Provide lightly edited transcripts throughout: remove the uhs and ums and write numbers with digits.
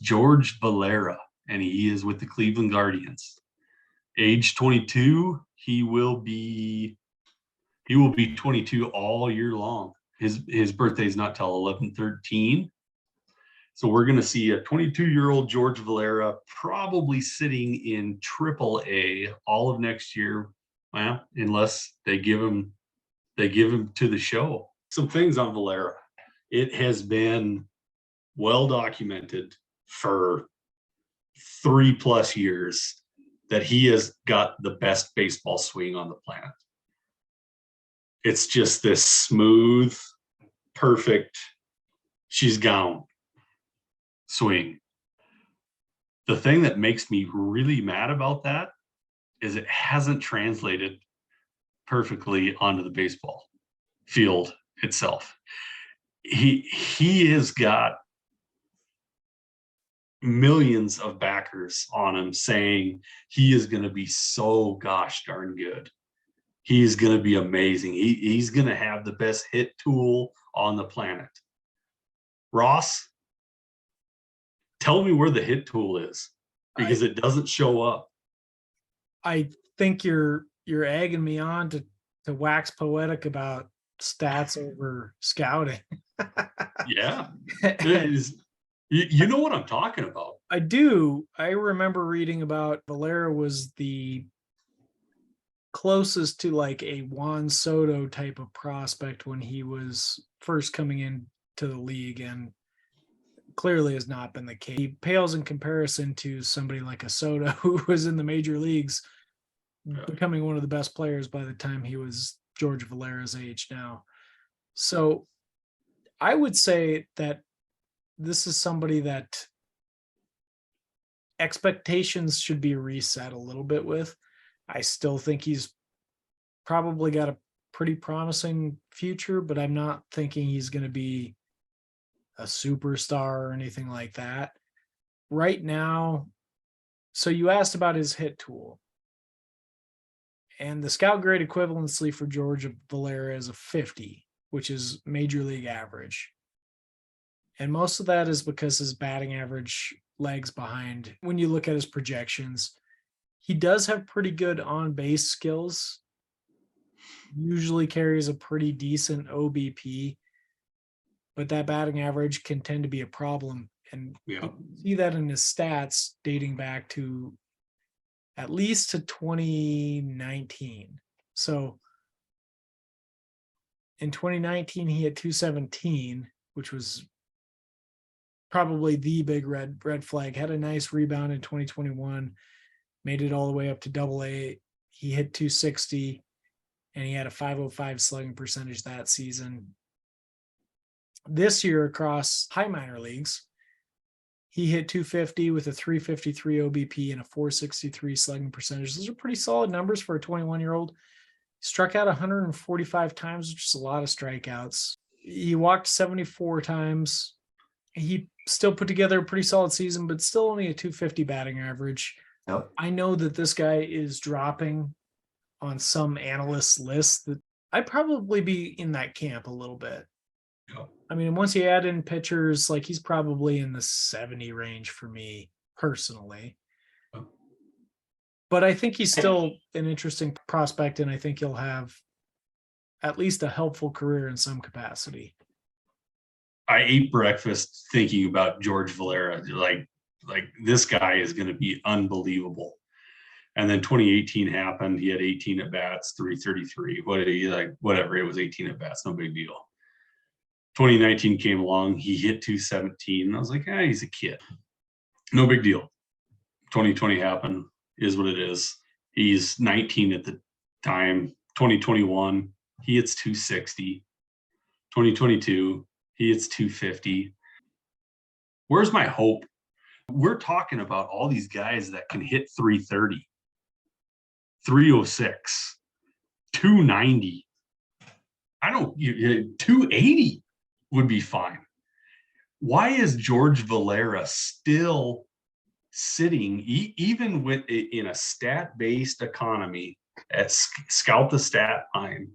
George Valera, and he is with the Cleveland Guardians. Age 22, he will be 22 all year long. His birthday is not till 11/13. So we're going to see a 22-year-old George Valera probably sitting in AAA all of next year. Well, unless they give him to the show. Some things on Valera. It has been well documented for 3+ years that he has got the best baseball swing on the planet. It's just this smooth, perfect, she's gone swing. The thing that makes me really mad about that is it hasn't translated perfectly onto the baseball field itself. He has got millions of backers on him saying he is going to be so gosh darn good. He's going to be amazing. He's going to have the best hit tool on the planet. Ross, tell me where the hit tool is, because it doesn't show up. I think you're egging me on to wax poetic about stats over scouting. Yeah. It is, you know what I'm talking about. I do. I remember reading about Valera was the closest to like a Juan Soto type of prospect when he was first coming into the league, and clearly has not been the case. He pales in comparison to somebody like a Soto who was in the major leagues, becoming one of the best players by the time he was George Valera's age now. So I would say that this is somebody that expectations should be reset a little bit with. I still think he's probably got a pretty promising future, but I'm not thinking he's going to be a superstar or anything like that right now. So you asked about his hit tool, and the scout grade equivalency for George Valera is a 50, which is major league average. And most of that is because his batting average lags behind. When you look at his projections, he does have pretty good on-base skills, usually carries a pretty decent OBP, but that batting average can tend to be a problem. And you see that in his stats dating back to at least to 2019. So in 2019, he had 217, which was probably the big red flag. Had a nice rebound in 2021, made it all the way up to AA. He hit 260, and he had a 505 slugging percentage that season. This year across high minor leagues, he hit 250 with a 353 OBP and a 463 slugging percentage. Those are pretty solid numbers for a 21-year-old. Struck out 145 times, which is a lot of strikeouts. He walked 74 times. He still put together a pretty solid season, but still only a 250 batting average. Yep. I know that this guy is dropping on some analysts' lists. That I'd probably be in that camp a little bit. Yep. I mean, once you add in pitchers, like he's probably in the 70 range for me personally. Yep. But I think he's still an interesting prospect, and I think he'll have at least a helpful career in some capacity. I ate breakfast thinking about George Valera. Like this guy is going to be unbelievable. And then 2018 happened. He had 18 at bats, 333. Whatever. It was 18 at bats, no big deal. 2019 came along. He hit 217. I was like, he's a kid. No big deal. 2020 happened. Is what it is. He's 19 at the time. 2021, he hits 260. 2022. He hits 250. Where's my hope? We're talking about all these guys that can hit 330, 306, 290. 280 would be fine. Why is George Valera still sitting, even in a stat-based economy, at Scout the Statline?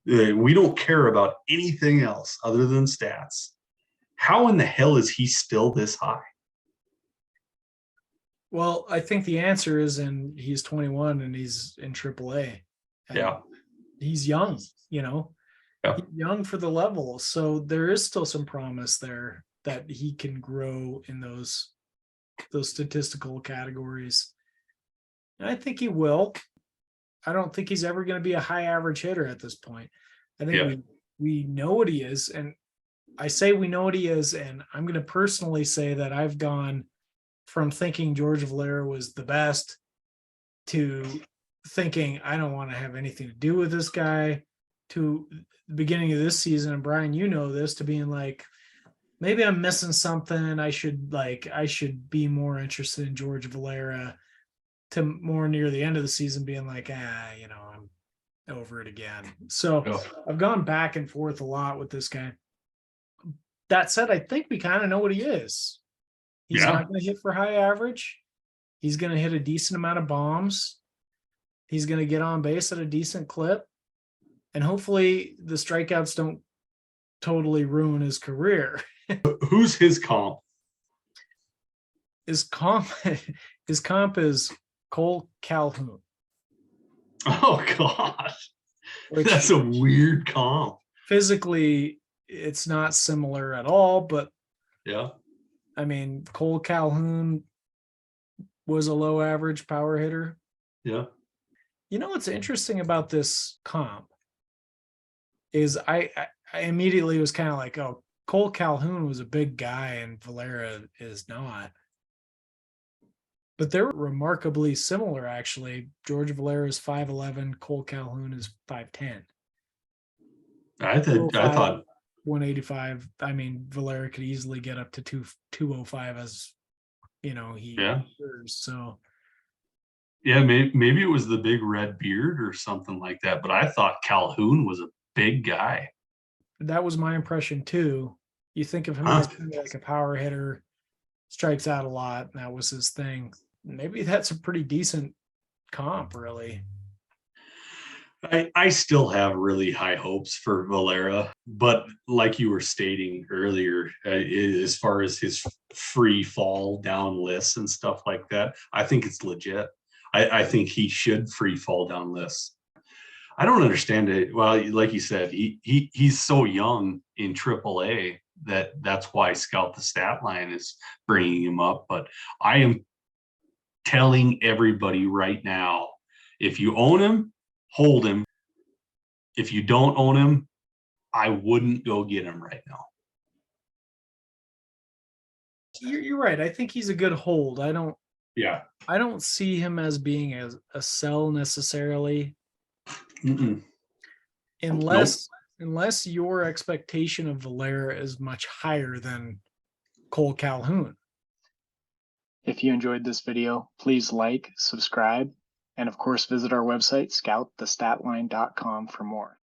We don't care about anything else other than stats. How in the hell is he still this high? Well, I think the answer is he's 21 and he's in AAA. And Yeah. he's young, you know. Yeah. He's young for the level. So there is still some promise there that he can grow in those statistical categories. And I think he will. I don't think he's ever going to be a high average hitter at this point. I think Yeah. we know what he is. And I say we know what he is. And I'm going to personally say that I've gone from thinking George Valera was the best to thinking I don't want to have anything to do with this guy, to the beginning of this season. And Brian, you know this, to being like, maybe I'm missing something. I should be more interested in George Valera, to more near the end of the season being like, I'm over it again. So Yeah. I've gone back and forth a lot with this guy. That said, I think we kind of know what he is. He's not going to hit for high average. He's going to hit a decent amount of bombs. He's going to get on base at a decent clip. And hopefully the strikeouts don't totally ruin his career. Who's his comp? His comp is Cole Calhoun. Oh gosh. Which That's a weird comp. physically it's not similar at all, but Yeah. I mean, Cole Calhoun was a low average power hitter. Yeah. You know what's interesting about this comp is I immediately was kind of like, oh, Cole Calhoun was a big guy and Valera is not. But they're remarkably similar, actually. George Valera is 5'11", Cole Calhoun is 5'10". I thought 185. I mean, Valera could easily get up to 205 as he years. So yeah, maybe it was the big red beard or something like that, but I thought Calhoun was a big guy. that was my impression too. You think of him as like a power hitter, strikes out a lot, and that was his thing. Maybe that's a pretty decent comp, really. I still have really high hopes for Valera, but like you were stating earlier, as far as his free fall down lists and stuff like that, I think it's legit. I think he should free fall down lists. I don't understand it. Well, like you said, he's so young in AAA that's why Scout the Statline is bringing him up. But I am telling everybody right now, if you own him, hold him. If you don't own him, I wouldn't go get him right now. You're right. I think he's a good hold. I don't see him as being a sell necessarily. Mm-mm. Unless your expectation of Valera is much higher than Cole Calhoun. If you enjoyed this video, please like, subscribe, and of course visit our website, scoutthestatline.com for more.